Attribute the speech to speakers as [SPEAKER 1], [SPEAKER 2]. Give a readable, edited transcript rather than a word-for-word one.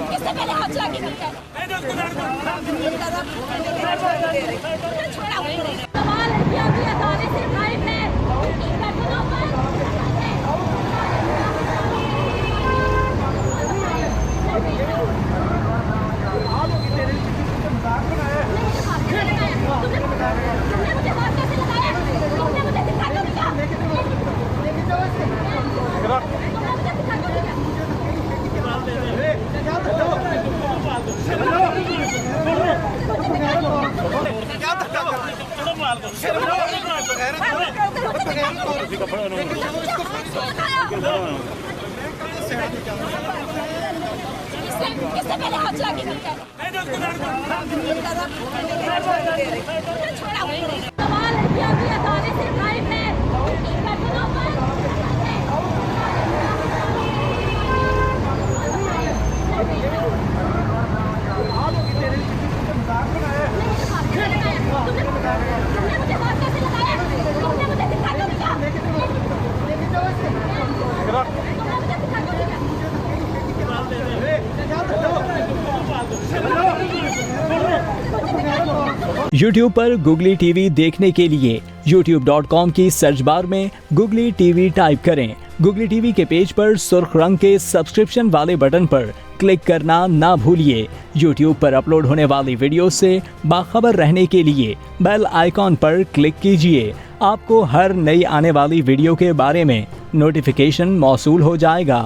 [SPEAKER 1] इससे पहले हाथ चला के इससे पहले हाथ चला के
[SPEAKER 2] YouTube पर Google TV देखने के लिए youtube.com की सर्च बार में Google TV टाइप करें। Google TV के पेज पर सुर्ख रंग के सब्सक्रिप्शन वाले बटन पर क्लिक करना ना भूलिए। YouTube पर अपलोड होने वाली वीडियो से बाखबर रहने के लिए बेल आइकॉन पर क्लिक कीजिए। आपको हर नई आने वाली वीडियो के बारे में नोटिफिकेशन मौसूल हो जाएगा।